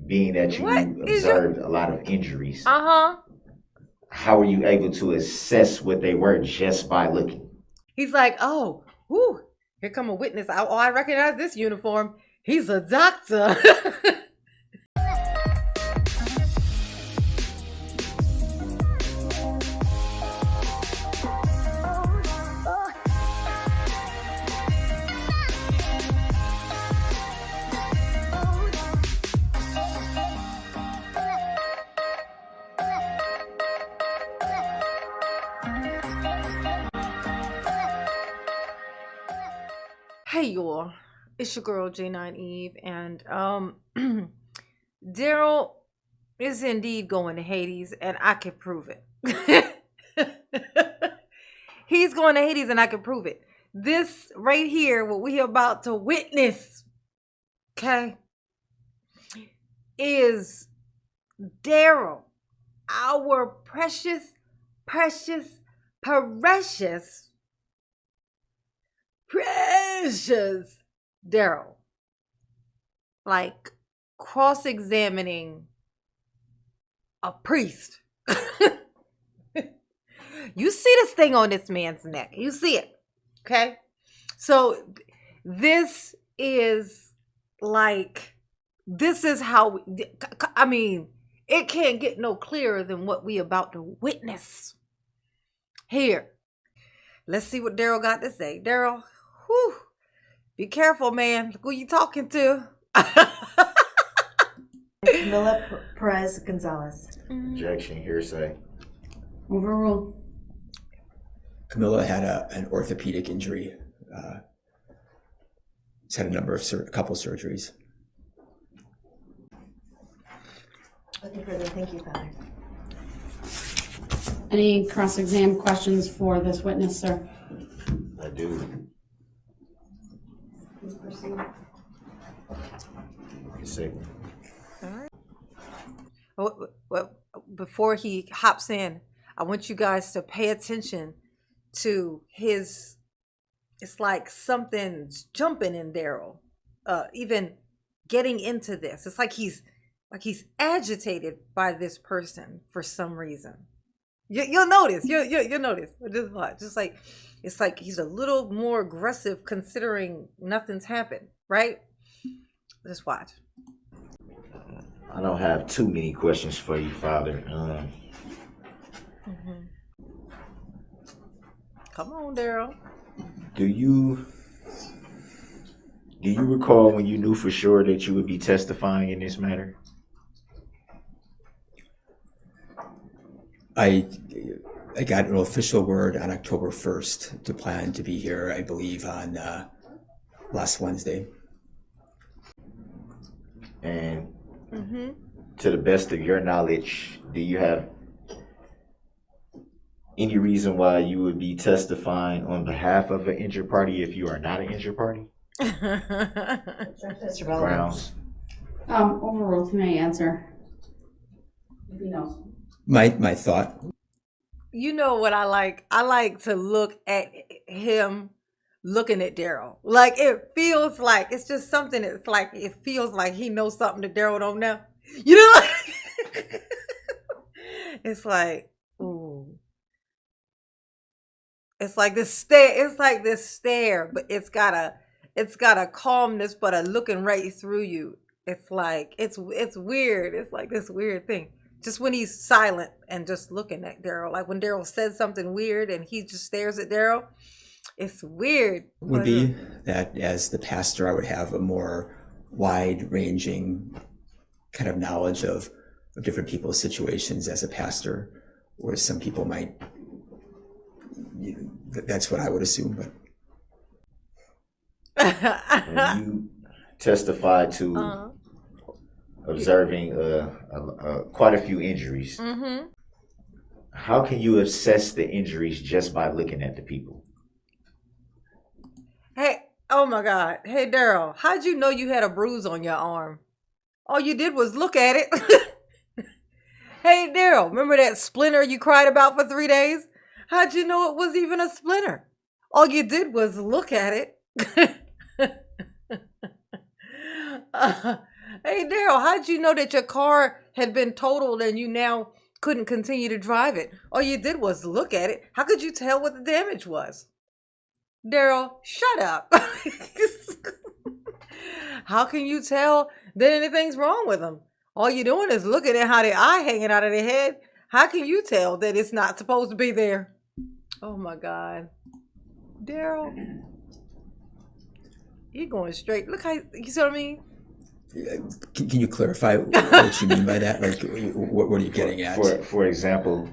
being that What you is your observed a lot of injuries, uh-huh? how were you able to assess what they were just by looking? He's like, oh, whoo, here come a witness. I recognize this uniform. He's a doctor. Hey y'all, it's your girl J9 Eve, and Daryl is indeed going to Hades, and I can prove it. He's going to Hades, and I can prove it. This right here, what we are about to witness, okay, is Daryl, our precious, precious, precious, precious Daryl, like cross-examining a priest. You see this thing on this man's neck. You see it. Okay. So this is this is how I mean, it can't get no clearer than what we about to witness here. Let's see what Daryl got to say. Daryl, whew, be careful, man. Look who you talking to. Camila Perez Gonzalez. Objection, hearsay. Overruled. Camilla had an orthopedic injury. She's had a couple surgeries. Nothing further. Thank you, Father. Any cross-exam questions for this witness, sir? I do. Please proceed. Say. All right. Well, before he hops in, I want you guys to pay attention to his. It's like something's jumping in Daryl. Even getting into this, it's like he's agitated by this person for some reason. You'll notice. You'll notice. Just like it's like he's a little more aggressive considering nothing's happened, right? Just watch. I don't have too many questions for you, Father. Come on, Daryl. Do you recall when you knew for sure that you would be testifying in this matter? I got an official word on October 1st to plan to be here, I believe, on last Wednesday. And to the best of your knowledge, do you have any reason why you would be testifying on behalf of an injured party if you are not an injured party? Mr. Grounds. Overruled. He may answer. If he knows. My thought. You know what I like? I like to look at him looking at Daryl. Like it feels like it's just something. It's like it feels like he knows something that Daryl don't know. You know, it's like, ooh. It's like this stare. It's like this stare, but it's got a calmness, but a looking right through you. It's like it's weird. It's like this weird thing. Just when he's silent and just looking at Daryl, like when Daryl says something weird and he just stares at Daryl, it's weird. Would be that as the pastor, I would have a more wide-ranging kind of knowledge of different people's situations as a pastor, whereas some people might. That's what I would assume. But When you testified to observing quite a few injuries, how can you assess the injuries just by looking at the people? Hey, oh my God. Hey, Daryl, how'd you know you had a bruise on your arm? All you did was look at it. Hey, Daryl, remember that splinter you cried about for 3 days? How'd you know it was even a splinter? All you did was look at it. Hey, Daryl, how'd you know that your car had been totaled and you now couldn't continue to drive it? All you did was look at it. How could you tell what the damage was? Daryl, shut up. How can you tell that anything's wrong with them? All you're doing is looking at how their eye hanging out of their head. How can you tell that it's not supposed to be there? Oh my God. Daryl, you're going straight. Look how, you see what I mean? Can you clarify what you mean by that? Like, what are you getting at? For example,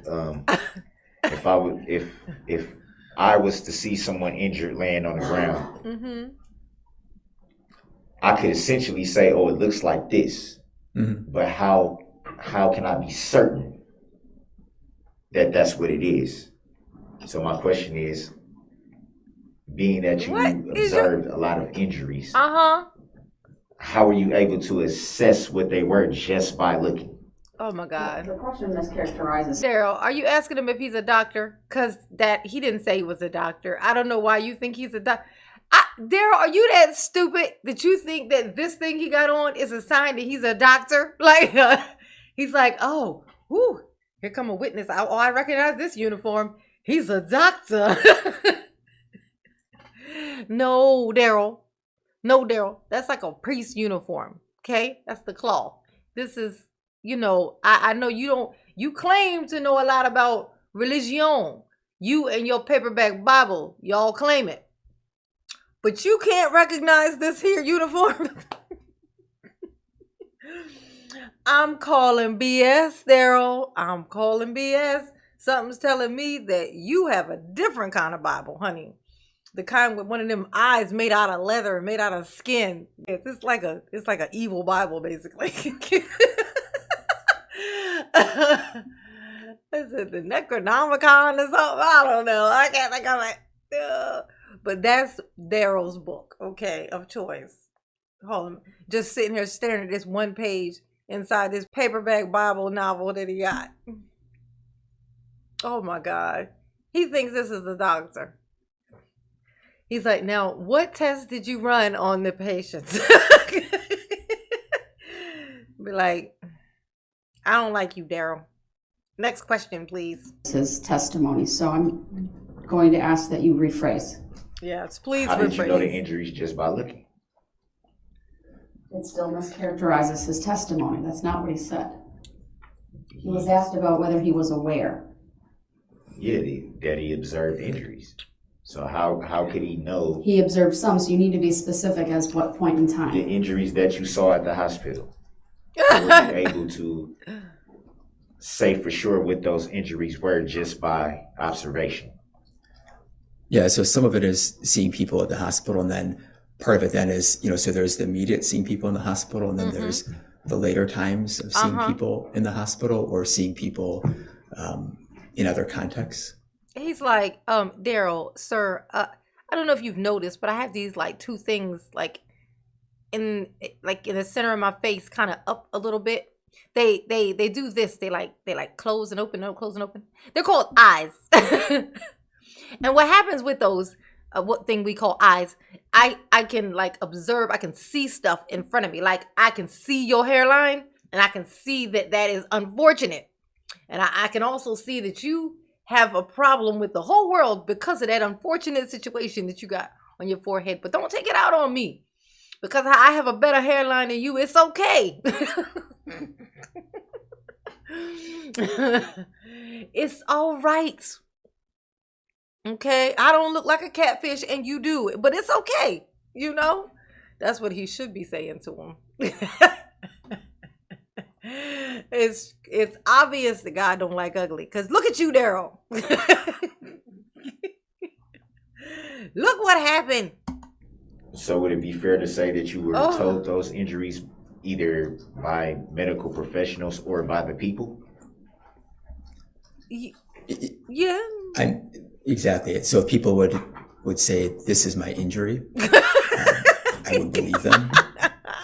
if I was to see someone injured laying on the ground, Mm-hmm. I could essentially say, "Oh, it looks like this," but how can I be certain that that's what it is? So my question is, being that you observed a lot of injuries, Uh-huh. how are you able to assess what they were just by looking? Oh my God. The question mischaracterizes. Daryl, are you asking him if he's a doctor? Because that he didn't say he was a doctor. I don't know why you think he's a doctor. Daryl, are you that stupid that you think that this thing he got on is a sign that he's a doctor? Like, he's like, oh, whoo, here come a witness. I recognize this uniform. He's a doctor. No, Daryl. No, Daryl. That's like a priest uniform. Okay? That's the cloth. This is, I know you claim to know a lot about religion. You and your paperback Bible, y'all claim it. But you can't recognize this here uniform. I'm calling BS, Daryl. I'm calling BS. Something's telling me that you have a different kind of Bible, honey. The kind with one of them eyes made out of leather, made out of skin. It's like an evil Bible, basically. Is it the Necronomicon or something? I don't know. I can't think of it. But that's Darrell's book, okay, of choice. Hold on. Just sitting here staring at this one page inside this paperback Bible novel that he got. Oh my God. He thinks this is the doctor. He's like, now, what test did you run on the patients? Be like, I don't like you, Daryl. Next question, please. His testimony, so I'm going to ask that you rephrase. Yes, please How did you know the rephrase. injuries just by looking? It still mischaracterizes his testimony. That's not what he said. He was asked about whether he was aware. Yeah, that he observed injuries. So how could he know He observed some, so you need to be specific as what point in the time. injuries that you saw at the hospital? Were you able to say for sure what those injuries were just by observation? Yeah, so some of it is seeing people at the hospital, and then part of it then is, so there's the immediate seeing people in the hospital, and then there's the later times of seeing people in the hospital or seeing people in other contexts. He's like, Daryl, sir, I don't know if you've noticed, but I have these like two things like in the center of my face, kind of up a little bit. They do this. They like close and open, close and open. They're called eyes. And what happens with those, what thing we call eyes, I can like observe, I can see stuff in front of me. Like I can see your hairline and I can see that is unfortunate. And I can also see that you have a problem with the whole world because of that unfortunate situation that you got on your forehead. But don't take it out on me because I have a better hairline than you. It's okay. It's all right. Okay, I don't look like a catfish and you do, but it's okay. That's what he should be saying to him. It's obvious that God don't like ugly. Cause look at you, Daryl. Look what happened. So would it be fair to say that you were told those injuries either by medical professionals or by the people? Yeah. Exactly. So if people would say, this is my injury, I would believe them.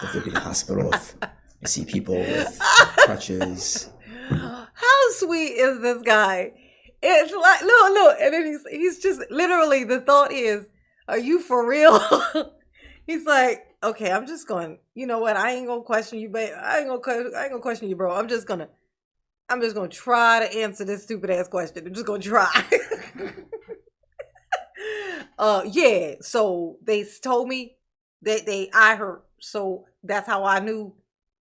If they'd be in the hospital, if I see people with crutches. How sweet is this guy? It's like, look. And then he's just literally, the thought is, are you for real? He's like, okay, I'm just going. You know what? I ain't gonna question you, babe. I ain't gonna question you, bro. I'm just gonna try to answer this stupid ass question. I'm just gonna try. Yeah. So they told me that they eye hurt. So that's how I knew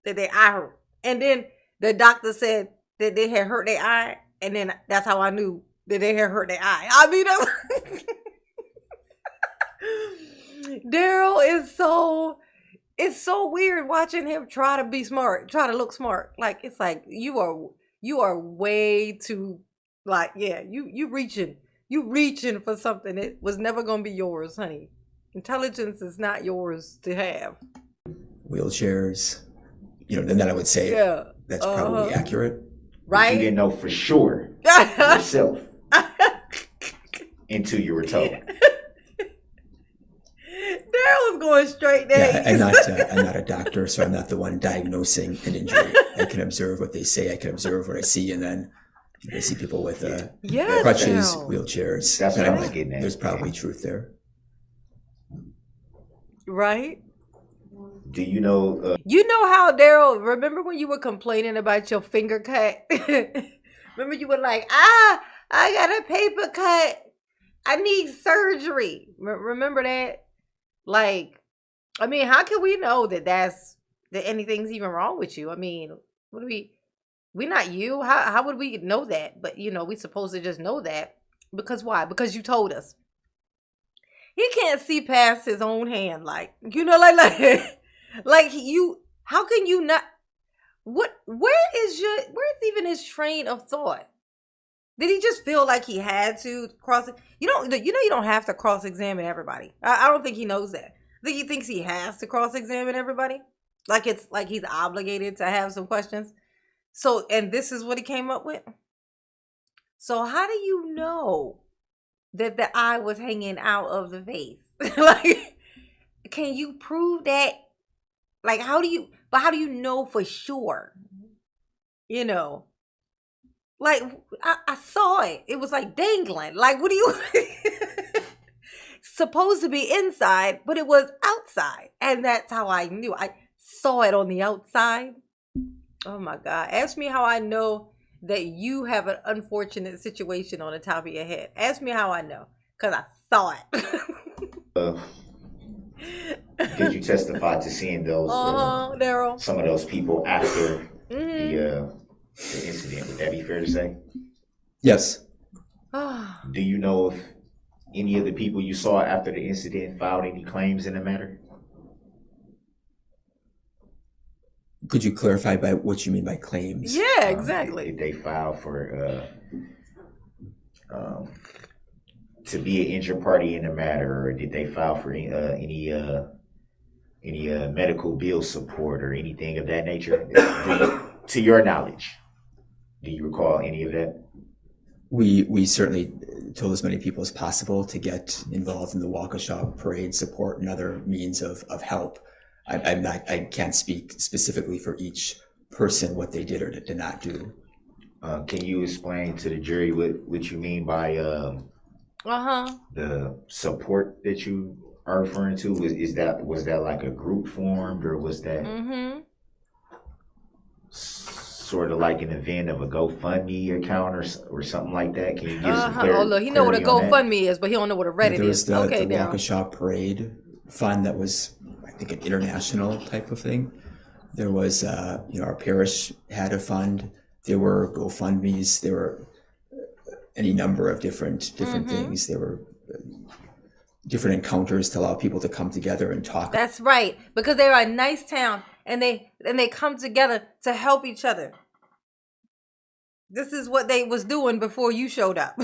that they eye hurt. And then the doctor said that they had hurt their eye, and then that's how I knew that they had hurt their eye. I mean, Daryl is so. It's so weird watching him try to be smart, try to look smart. Like it's like you are way too like yeah, you reaching for something that was never gonna be yours, honey. Intelligence is not yours to have. Wheelchairs, and then I would say Yeah. that's probably accurate. But you Right? didn't know for sure yourself until you were told. Daryl's going straight there. Yeah, I'm not a doctor, so I'm not the one diagnosing an injury. I can observe what they say, I can observe what I see, and then I see people with Yes, crutches, Daryl. wheelchairs. That's what and I was getting at. There's probably truth there. Right? Do you know? You know how Daryl, remember when you were complaining about your finger cut? Remember you were like, I got a paper cut. I need surgery. Remember that? Like, I mean, how can we know that anything's even wrong with you? I mean, what do we not you? How would we know that? But we supposed to just know that. Because why? Because you told us. He can't see past his own hand, like like you. How can you not? Where's even his train of thought? Did he just feel like he had to cross it? You don't have to cross-examine everybody. I don't think he knows that. I think he thinks he has to cross-examine everybody. Like it's like he's obligated to have some questions. So, and this is what he came up with. So how do you know that the eye was hanging out of the face? Like, can you prove that? Like, how do you know for sure? Like, I saw it. It was like dangling. Like, what do you... Supposed to be inside, but it was outside. And that's how I knew. I saw it on the outside. Oh, my God. Ask me how I know that you have an unfortunate situation on the top of your head. Ask me how I know. Because I saw it. Did you testify to seeing those Daryl. some of those people after the incident? Would that be fair to say? Yes. Do you know if any of the people you saw after the incident filed any claims in the matter? Could you clarify by what you mean by claims? Yeah, exactly. Did they file for to be an injured party in the matter, or did they file for any medical bill support or anything of that nature? To your knowledge, do you recall any of that? We certainly told as many people as possible to get involved in the Waukesha parade support and other means of help. I can't speak specifically for each person what they did or did not do. Can you explain to the jury what you mean by the support that you are referring to? Was that like a group formed, or was that sort of like an event of a GoFundMe account or something like that? Can you give some clarity? Oh, look, he know what a clarity on that? GoFundMe is, but he don't know what a Reddit There was is. the Okay, Daryl. Waukesha parade fund that was, I think, an international type of thing. There was, our parish had a fund. There were GoFundMes. There were any number of different things. There were different encounters to allow people to come together and talk. That's right, because they're a nice town, and they come together to help each other. This is what they was doing before you showed up.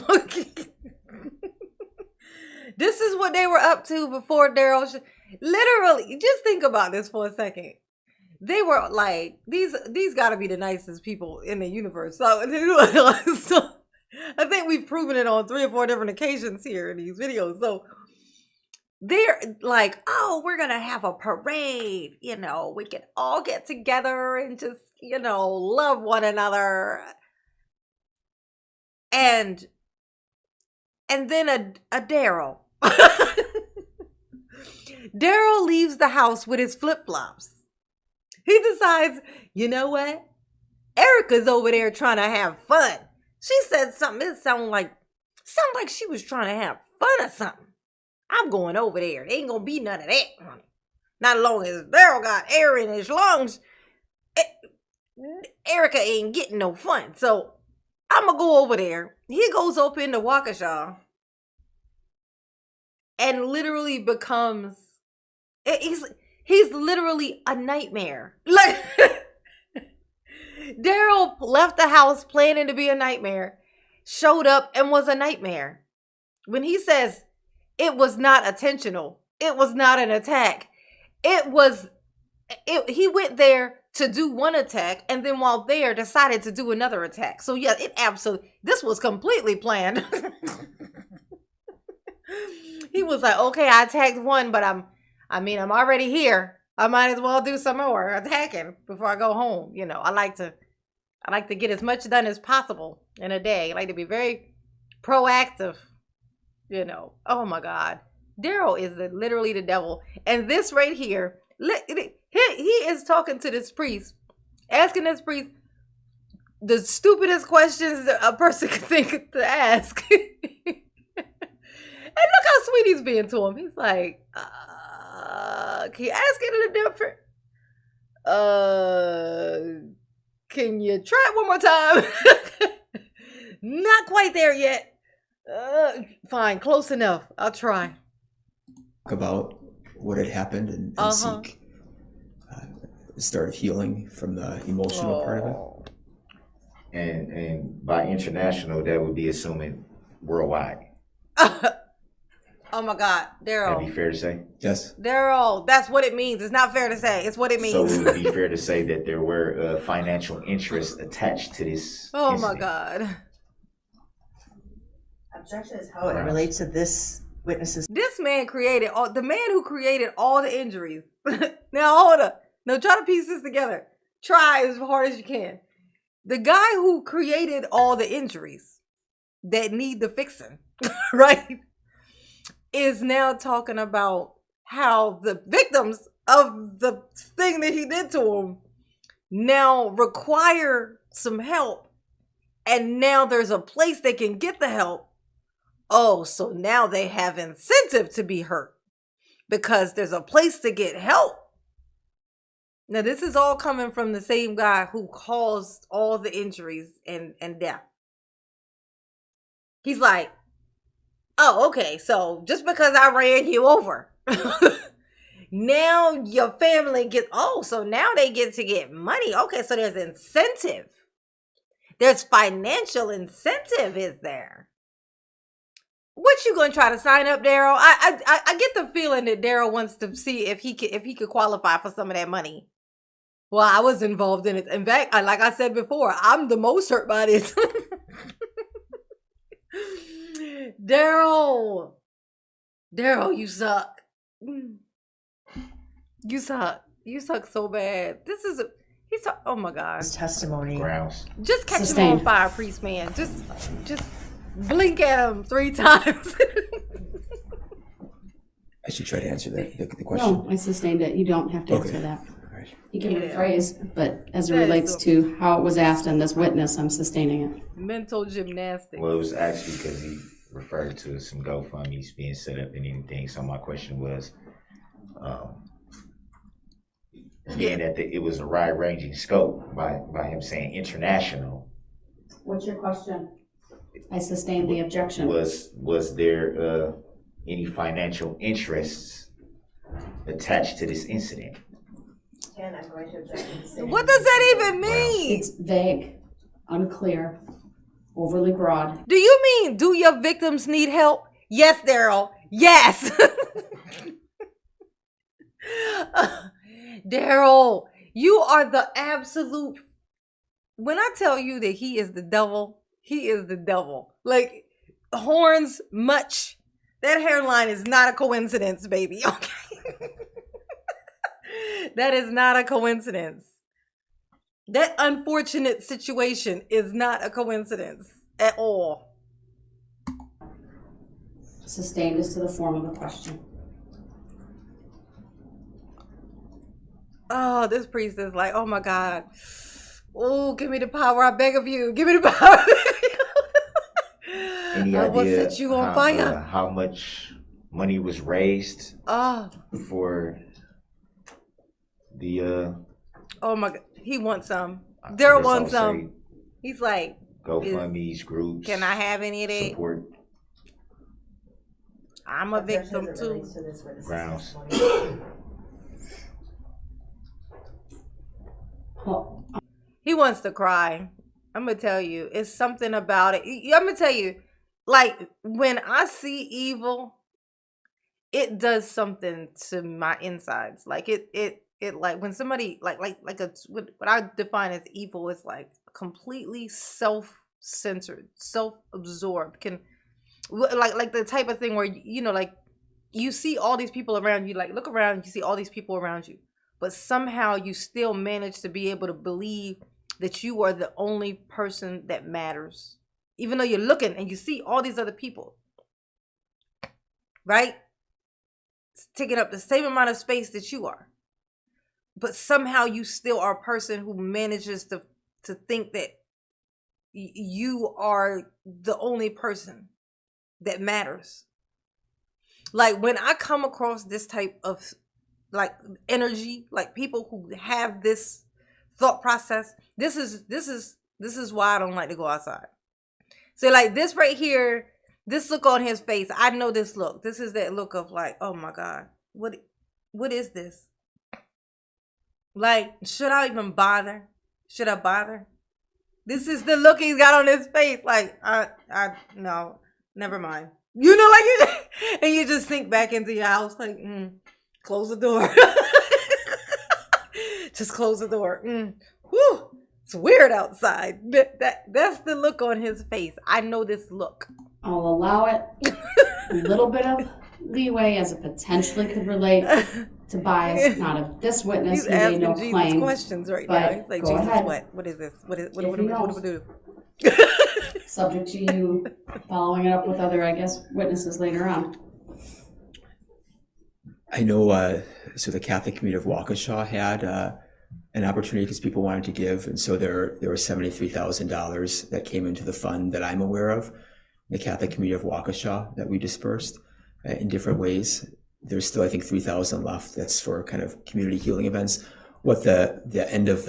This is what they were up to before Daryl. Literally, just think about this for a second. They were like, these got to be the nicest people in the universe. So I think we've proven it on 3 or 4 different occasions here in these videos. So they're like, oh, we're going to have a parade. We can all get together and just, love one another. And then a Daryl Darrell leaves the house with his flip-flops. He decides, you know what? Erica's over there trying to have fun. She said something. It sounded like she was trying to have fun or something. I'm going over there. There ain't gonna be none of that, honey. Not as long as Darrell got air in his lungs. Erica ain't getting no fun. So I'm gonna go over there. He goes up in the Waukesha and literally becomes he's literally a nightmare. Like Darrell left the house planning to be a nightmare, showed up and was a nightmare. When he says it was not intentional, it was not an attack. He went there to do one attack and then while there decided to do another attack. So yeah, this was completely planned. He was like, okay, I attacked one, but I'm already here. I might as well do some more attacking before I go home. You know, I like to get as much done as possible in a day. I like to be very proactive. You know, oh my God. Darrell is literally the devil. And this right here, he is talking to this priest, asking this priest the stupidest questions that a person could think to ask. And look how sweet he's being to him. He's like, can you ask it in a different? Can you try it one more time? Not quite there yet. Fine, close enough. I'll try. About what had happened and seek the start of healing from the emotional part of it. And by international, that would be assuming worldwide. Oh my God, Darrell. That'd be fair to say? Yes. Darrell, that's what it means. It's not fair to say. It's what it means. So it would be fair to say that there were financial interests attached to this Oh incident. my God. Objection is how it relates to this witness's. This man the man who created all the injuries. Now hold up. Now try to piece this together. Try as hard as you can. The guy who created all the injuries that need the fixing, right, is now talking about how the victims of the thing that he did to him now require some help. And now there's a place they can get the help. Oh, so now they have incentive to be hurt because there's a place to get help. Now, this is all coming from the same guy who caused all the injuries and death. He's like, oh, okay, so just because I ran you over, now your family so now they get to get money. Okay, so there's incentive. There's financial incentive, is there? What you gonna try to sign up, Darrell? I get the feeling that Darrell wants to see if he could qualify for some of that money. Well, I was involved in it. In fact, like I said before, I'm the most hurt by this. Darrell, you suck. You suck so bad. Oh my God. Testimony. Grounds. Just catch Sustained. him on fire, priest man. Just blink at him 3 times. I should try to answer the question. No, I sustained it. You don't have to Okay. answer that. All right. You can Yeah. rephrase, but as it That is relates so- to how it was asked in this witness, I'm sustaining it. Mental gymnastics. Well, it was actually because he referred to some GoFundMe's being set up and anything. So my question was, being that it was a wide-ranging scope by him saying international, What's your question? I sustained the objection. was there any financial interests attached to this incident? And I'm going to object to the What does that even mean? It's vague, unclear, overly broad. Do you mean, do your victims need help? Yes, Darrell. Yes. Darrell, you are the absolute. When I tell you that he is the devil, he is the devil. Like, horns much. That hairline is not a coincidence, baby. Okay. That is not a coincidence. That unfortunate situation is not a coincidence at all. Sustained is to the form of the question. Oh, this priest is like, oh my God. Oh, give me the power, I beg of you. Give me the power. Any I will idea set you on fire. how much money was raised Oh, for the oh my God. He wants some. I Daryl guess I wants would some. say He's like, GoFundMe's groups? can I have any of that? Support I'm a victim Especially as it too. relates to this witness's grounds. testimony. Well, He wants to cry. I'm gonna tell you, it's something about it. I'm gonna tell you, like when I see evil, it does something to my insides. Like it like when somebody like a what I define as evil is like completely self-centered, self-absorbed. Can like the type of thing where you know like you see all these people around you, like look around, you see all these people around you, but somehow you still manage to be able to believe that you are the only person that matters, even though you're looking and you see all these other people, right? It's taking up the same amount of space that you are, but somehow you still are a person who manages to think that you are the only person that matters. Like when I come across this type of like energy, like people who have this thought process, this is why I don't like to go outside. So like this right here, this look on his face, I know this look. This is that look of like, oh my God, what is this? Like, should I even bother? Should I bother? This is the look he's got on his face. Like, no, never mind. You know, like you, and you just sink back into your house, like, close the door. Just close the door. Whew, it's weird outside. That's the look on his face. I know this look. I'll allow it a little bit of leeway as it potentially could relate to bias, not of this witness. He's He made asking no Jesus claim. questions right but now. He's like, go Jesus, ahead. what is this? What If do he we knows. do? Subject to you following it up with other, I guess, witnesses later on. I know, so the Catholic community of Waukesha had an opportunity because people wanted to give, and so there was $73,000 that came into the fund that I'm aware of, the Catholic community of Waukesha, that we dispersed in different ways. There's still, I think, 3,000 left. That's for kind of community healing events. What the end of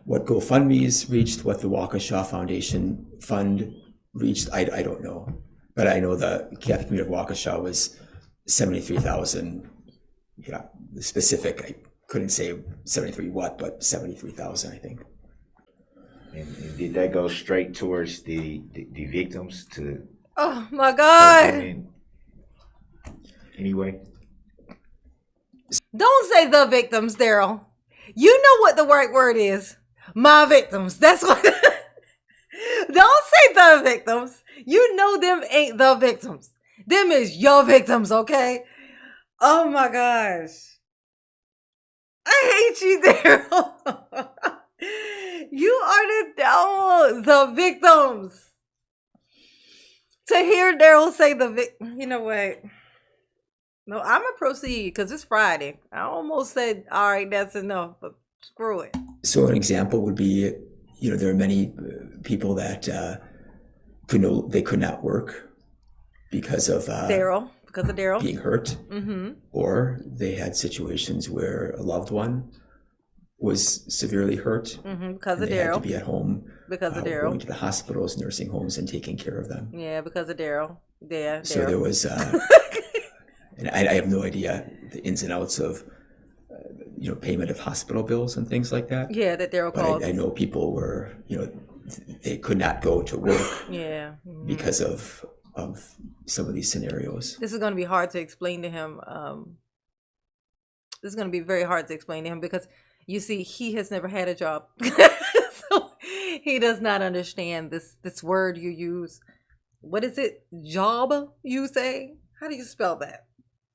what GoFundMe's reached, what the Waukesha Foundation Fund reached, I don't know, but I know the Catholic community of Waukesha was 73,000. Yeah, the specific, I couldn't say 73 what, but 73,000, I think. And did that go straight towards the victims to Oh my help them God. in anyway? Don't say the victims, Daryl. You know what the right word is. My victims. That's what. Don't say the victims. You know them ain't the victims. Them is your victims, okay? Oh my gosh. I hate you, Daryl. You are the devil. The victims. To hear Daryl say you know what? No, I'm gonna proceed because it's Friday. I almost said, all right, that's enough, but screw it. So an example would be, there are many people that could not work because of Daryl, because of Daryl. being hurt, Mm-hmm. or they had situations where a loved one was severely hurt, Mm-hmm. Because and of they had to Daryl. be at home, Because of going Daryl. to the hospitals, nursing homes, and taking care of them. Yeah, because of Daryl. Yeah, So there Daryl. was, and I have no idea the ins and outs of, payment of hospital bills and things like that. Yeah, that Daryl calls. But I know people were, they could not go to work Yeah. Mhm. because of some of these scenarios. This is going to be hard to explain to him. This is going to be very hard to explain to him because you see, he has never had a job, so he does not understand this word you use. What is it? Job? You say? How do you spell that?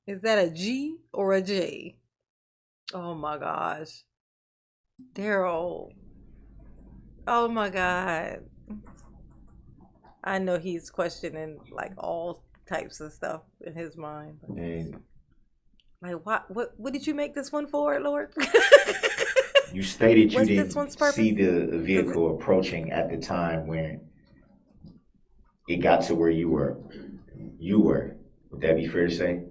Is that a G or a J? Oh my gosh, Daryl. Oh my God. I know he's questioning like all types of stuff in his mind. And Like what did you make this one for, Lord? You stated you What's this didn't one's purpose? see the vehicle approaching at the time when it got to where you were. Would that be fair to say?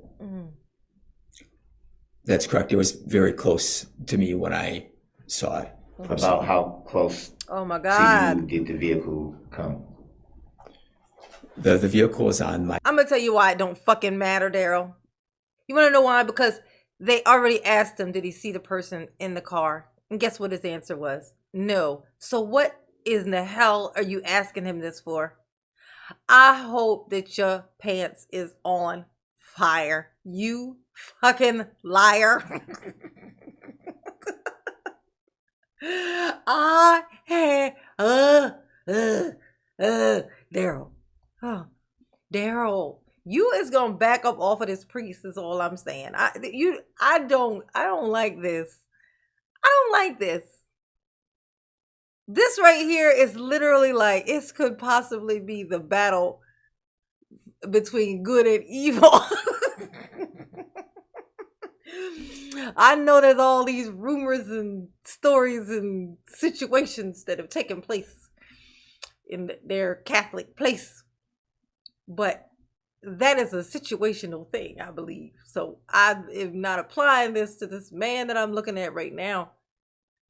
That's correct. It was very close to me when I saw it. About how close Oh my to God. you did the vehicle come? The vehicle was on my I'm gonna tell you why it don't fucking matter, Daryl. You wanna know why? Because they already asked him, did he see the person in the car? And guess what his answer was? No. So what in the hell are you asking him this for? I hope that your pants is on fire. You fucking liar. I had Daryl. Oh, Daryl, you is gonna back up off of this priest. Is all I'm saying. I don't like this. I don't like this. This right here is literally like it could possibly be the battle between good and evil. I know there's all these rumors and stories and situations that have taken place in their Catholic place, but that is a situational thing, I believe. So I am not applying this to this man that I'm looking at right now.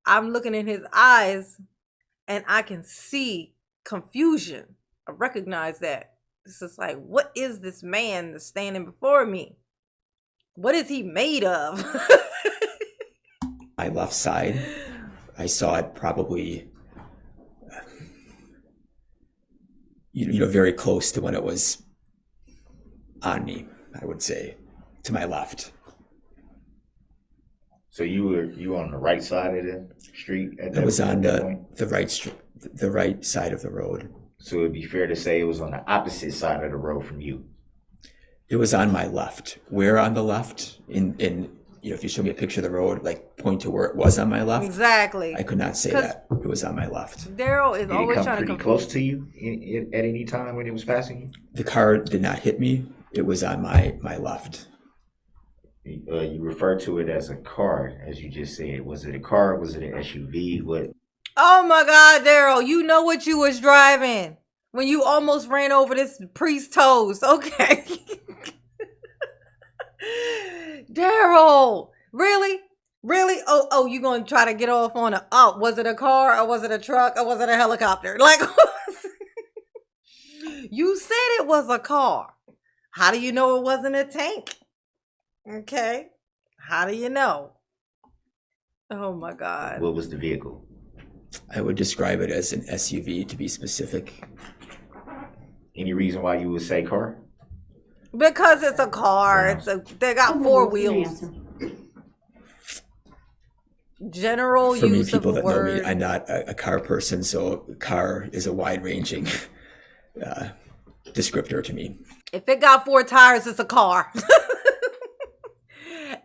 I'm looking in his eyes and I can see confusion. I recognize that. It's just like, what is this man that's standing before me? What is he made of? my left side. I saw it probably, very close to when it was on me, I would say, to my left. So you were on the right side of the street at that, It was on that point? the right side of the road. So it'd be fair to say it was on the opposite side of the road from you. It was on my left. Where on the left? If you show me a picture of the road, like point to where it was on my left. Exactly. I could not say that it was on my left. Daryl is Did it always come trying to pretty close to you at any time when it was passing you? The car did not hit me. It was on my left. You refer to it as a car, as you just said. Was it a car? Was it an SUV? What? Oh my God, Daryl, you know what you was driving when you almost ran over this priest's toes. Okay. Daryl, really? Really? Oh, you gonna try to get off on was it a car or was it a truck or was it a helicopter? Like, you said it was a car. How do you know it wasn't a tank? Okay. How do you know? Oh my God. What was the vehicle? I would describe it as an SUV to be specific. Any reason why you would say car? Because it's a car. They got four What's your wheels. answer? General For me, use people of that word. know me, I'm not a car person, so car is a wide-ranging descriptor to me. If it got four tires, it's a car.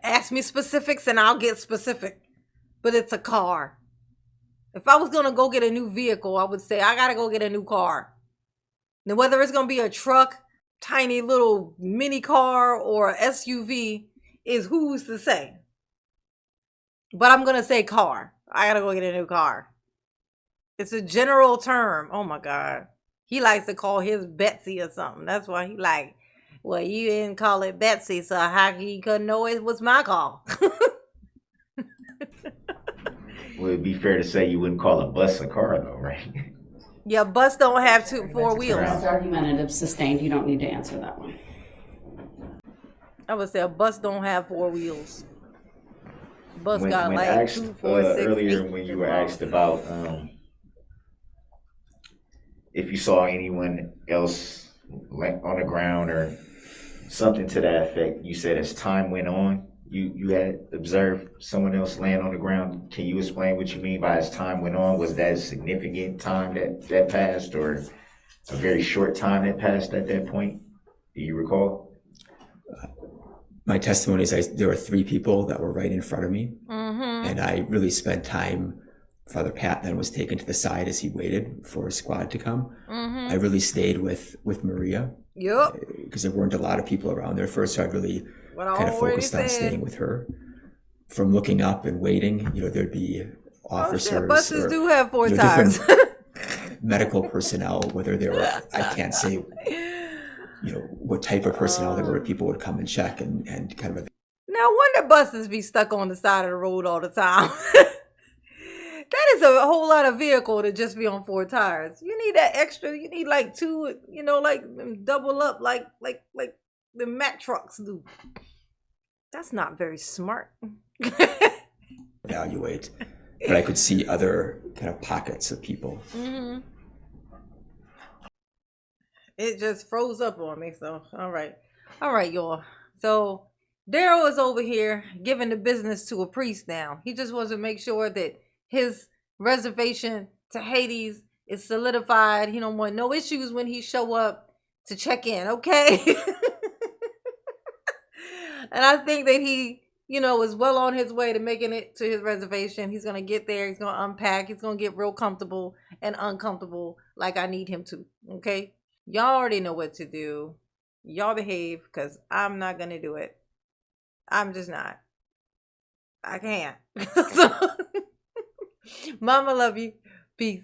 Ask me specifics and I'll get specific. But it's a car. If I was going to go get a new vehicle, I would say I got to go get a new car. Now, whether it's going to be a truck, tiny little mini car, or a SUV is who's to say. But I'm going to say car. I got to go get a new car. It's a general term. Oh my God. He likes to call his Betsy or something. That's why he like, well, you didn't call it Betsy, so how he couldn't know it was my call? Well, it'd be fair to say you wouldn't call a bus a car, though, right? Yeah, bus don't have four wheels. That's argumentative, sustained. You don't need to answer that one. I would say a bus don't have four wheels. Bus got when like asked, 2, 4, 6, earlier 8 when you were asked about if you saw anyone else on the ground or something to that effect, you said as time went on, you had observed someone else laying on the ground. Can you explain what you mean by as time went on? Was that a significant time that passed, or a very short time that passed at that point? Do you recall? My testimony is there were 3 people that were right in front of me, and I really spent time. Father Pat then was taken to the side as he waited for a squad to come. I really stayed with Maria. Yep. Because there weren't a lot of people around there first, so I really What I kind of already focused on said. staying with her. From looking up and waiting, there'd be officers buses or do have four different tires. medical personnel, whether they were, I can't say, what type of personnel they were, people would come and check and kind of, No wonder buses be stuck on the side of the road all the time. That is a whole lot of vehicle to just be on four tires. You need that extra. You need like two, like double up, like the Mack trucks do. That's not very smart. evaluate. But I could see other kind of pockets of people. Mm-hmm. It just froze up on me. So, all right, y'all. So Darrell is over here giving the business to a priest now. He just wants to make sure that his reservation to Hades is solidified. He don't want no issues when he show up to check in, okay? And I think that he, is well on his way to making it to his reservation. He's going to get there. He's going to unpack. He's going to get real comfortable and uncomfortable like I need him to, okay? Y'all already know what to do. Y'all behave because I'm not going to do it. I'm just not. I can't. Mama love you. Peace.